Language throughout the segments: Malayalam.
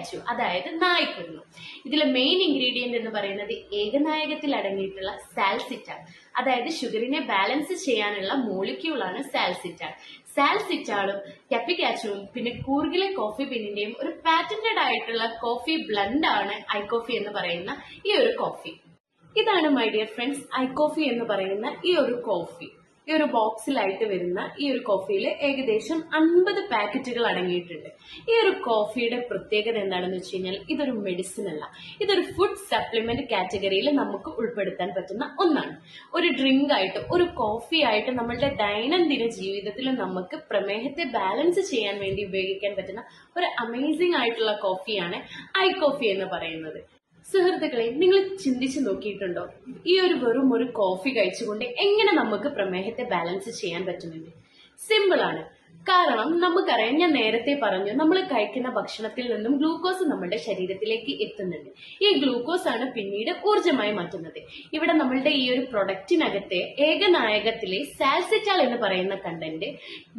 കാച്ചു, അതായത് നായ്ക്കുരുന്നു. ഇതിലെ മെയിൻ ഇൻഗ്രീഡിയന്റ് എന്ന് പറയുന്നത് ഏകനായകത്തിൽ അടങ്ങിയിട്ടുള്ള സാൽസിറ്റാൾ, അതായത് ഷുഗറിനെ ബാലൻസ് ചെയ്യാനുള്ള മോളിക്യൂളാണ് സാൽസിറ്റാൾ. സാൽസിറ്റാളും കപ്പിക്കാച്ചുവും പിന്നെ കൂർഗിലെ കോഫി ബീനിന്റെയും ഒരു പാറ്റന്റഡ് ആയിട്ടുള്ള കോഫി ബ്ലൻഡ് ആണ് ഐകോഫി എന്ന് പറയുന്ന ഈ ഒരു കോഫി. ഇതാണ് മൈ ഡിയർ ഫ്രണ്ട്സ് ഐകോഫി എന്ന് പറയുന്ന ഈ ഒരു കോഫി. ഈ ഒരു ബോക്സിലായിട്ട് വരുന്ന ഈ ഒരു കോഫിയിൽ ഏകദേശം 50 പാക്കറ്റുകൾ അടങ്ങിയിട്ടുണ്ട്. ഈ ഒരു കോഫിയുടെ പ്രത്യേകത എന്താണെന്ന് വെച്ച് കഴിഞ്ഞാൽ ഇതൊരു മെഡിസിൻ അല്ല, ഇതൊരു ഫുഡ് സപ്ലിമെന്റ് കാറ്റഗറിയിൽ നമുക്ക് ഉൾപ്പെടുത്താൻ പറ്റുന്ന ഒന്നാണ്. ഒരു ഡ്രിങ്ക് ആയിട്ട്, ഒരു കോഫി ആയിട്ട് നമ്മളുടെ ദൈനംദിന ജീവിതത്തിൽ നമുക്ക് പ്രമേഹത്തെ ബാലൻസ് ചെയ്യാൻ വേണ്ടി ഉപയോഗിക്കാൻ പറ്റുന്ന ഒരു അമേസിംഗ് ആയിട്ടുള്ള കോഫിയാണ് ഐ കോഫി എന്ന് പറയുന്നത്. സുഹൃത്തുക്കളെ, നിങ്ങൾ ചിന്തിച്ചു നോക്കിയിട്ടുണ്ടോ ഈ വെറും ഒരു കോഫി കഴിച്ചുകൊണ്ട് എങ്ങനെ നമുക്ക് പ്രമേഹത്തെ ബാലൻസ് ചെയ്യാൻ പറ്റുന്നുണ്ട്? സിമ്പിൾ ആണ്. കാരണം നമുക്കറിയാം, ഞാൻ നേരത്തെ പറഞ്ഞു, നമ്മൾ കഴിക്കുന്ന ഭക്ഷണത്തിൽ നിന്നും ഗ്ലൂക്കോസ് നമ്മുടെ ശരീരത്തിലേക്ക് എത്തുന്നുണ്ട്. ഈ ഗ്ലൂക്കോസ് ആണ് പിന്നീട് ഊർജ്ജമായി മാറ്റുന്നത്. ഇവിടെ നമ്മളുടെ ഈ ഒരു പ്രൊഡക്റ്റിനകത്തെ ഏകനായകത്തിലെ സാൽസിറ്റാൾ എന്ന് പറയുന്ന കണ്ടന്റ്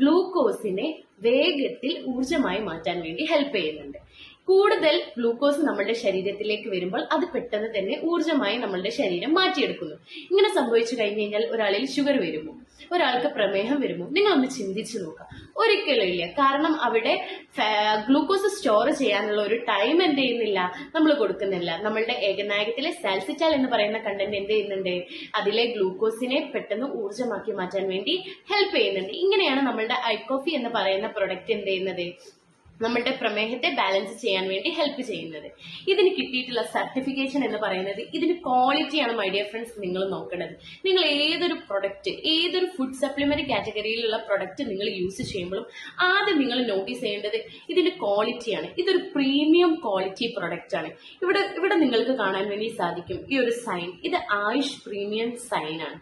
ഗ്ലൂക്കോസിനെ വേഗത്തിൽ ഊർജ്ജമായി മാറ്റാൻ വേണ്ടി ഹെൽപ്പ് ചെയ്യുന്നുണ്ട്. കൂടുതൽ ഗ്ലൂക്കോസ് നമ്മളുടെ ശരീരത്തിലേക്ക് വരുമ്പോൾ അത് പെട്ടെന്ന് തന്നെ ഊർജ്ജമായി നമ്മളുടെ ശരീരം മാറ്റിയെടുക്കുന്നു. ഇങ്ങനെ സംഭവിച്ചു കഴിഞ്ഞു കഴിഞ്ഞാൽ ഒരാളിൽ ഷുഗർ വരുമോ, ഒരാൾക്ക് പ്രമേഹം വരുമോ? നിങ്ങളൊന്ന് ചിന്തിച്ചു നോക്കാം. ഒരിക്കലും ഇല്ല. കാരണം അവിടെ ഗ്ലൂക്കോസ് സ്റ്റോർ ചെയ്യാനുള്ള ഒരു ടൈം എന്ത് ചെയ്യുന്നില്ല, നമ്മൾ കൊടുക്കുന്നില്ല. നമ്മളുടെ ഏകനായകത്തിലെ സാൽസിറ്റാൾ എന്ന് പറയുന്ന കണ്ടന്റ് എന്ത് ചെയ്യുന്നുണ്ട്, അതിലെ ഗ്ലൂക്കോസിനെ പെട്ടെന്ന് ഊർജ്ജമാക്കി മാറ്റാൻ വേണ്ടി ഹെൽപ്പ് ചെയ്യുന്നുണ്ട്. ഇങ്ങനെയാണ് നമ്മളുടെ ഐകോഫി എന്ന് പറയുന്ന പ്രൊഡക്റ്റ് എന്ത് ചെയ്യുന്നത്, നമ്മളുടെ പ്രമേഹത്തെ ബാലൻസ് ചെയ്യാൻ വേണ്ടി ഹെൽപ്പ് ചെയ്യുന്നത്. ഇതിന് കിട്ടിയിട്ടുള്ള സർട്ടിഫിക്കേഷൻ എന്ന് പറയുന്നത് ഇതിന് ക്വാളിറ്റിയാണ്. മൈ ഡിയർ ഫ്രണ്ട്സ്, നിങ്ങൾ നോക്കേണ്ടത്, നിങ്ങൾ ഏതൊരു പ്രൊഡക്റ്റ്, ഏതൊരു ഫുഡ് സപ്ലിമെന്റ് കാറ്റഗറിയിലുള്ള പ്രൊഡക്റ്റ് നിങ്ങൾ യൂസ് ചെയ്യുമ്പോഴും ആദ്യം നിങ്ങൾ നോട്ടീസ് ചെയ്യേണ്ടത് ഇതിന്റെ ക്വാളിറ്റിയാണ്. ഇതൊരു പ്രീമിയം ക്വാളിറ്റി പ്രൊഡക്റ്റ് ആണ്. ഇവിടെ നിങ്ങൾക്ക് കാണാൻ വേണ്ടി സാധിക്കും ഈ ഒരു സൈൻ. ഇത് ആയുഷ് പ്രീമിയം സൈൻ ആണ്.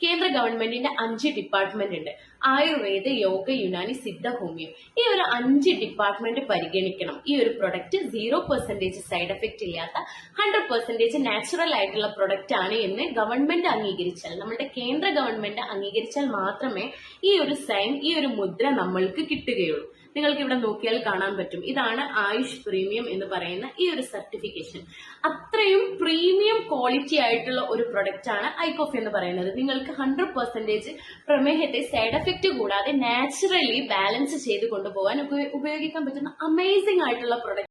കേന്ദ്ര ഗവൺമെന്റിന്റെ 5 ഡിപ്പാർട്ട്മെന്റ് ഉണ്ട്. ആയുർവേദ, യോഗ, യുനാനി, സിദ്ധ, ഹോമിയോ. ഈ ഒരു 5 ഡിപ്പാർട്ട്മെന്റ് പരിഗണിക്കണം ഈ ഒരു പ്രൊഡക്റ്റ് 0% സൈഡ് എഫക്റ്റ് ഇല്ലാത്ത 100% നാച്ചുറൽ ആയിട്ടുള്ള പ്രൊഡക്റ്റ് ആണ് എന്ന് ഗവൺമെന്റ് അംഗീകരിച്ചാൽ, നമ്മുടെ കേന്ദ്ര ഗവൺമെന്റ് അംഗീകരിച്ചാൽ മാത്രമേ ഈ ഒരു സൈൻ, ഈ ഒരു മുദ്ര നമ്മൾക്ക് കിട്ടുകയുള്ളൂ. നിങ്ങൾക്ക് ഇവിടെ നോക്കിയാൽ കാണാൻ പറ്റും. ഇതാണ് ആയുഷ് പ്രീമിയം എന്ന് പറയുന്ന ഈ ഒരു സർട്ടിഫിക്കേഷൻ. അത്രയും പ്രീമിയം ക്വാളിറ്റി ആയിട്ടുള്ള ഒരു പ്രൊഡക്റ്റ് ആണ് ഐകോഫി എന്ന് പറയുന്നത്. നിങ്ങൾക്ക് 100% പ്രമേഹത്തെ സൈഡ് എഫക്റ്റ് കൂടാതെ നാച്ചുറലി ബാലൻസ് ചെയ്ത് കൊണ്ടുപോകാൻ ഉപയോഗിക്കാൻ പറ്റുന്ന അമേസിംഗ് ആയിട്ടുള്ള പ്രൊഡക്റ്റ്.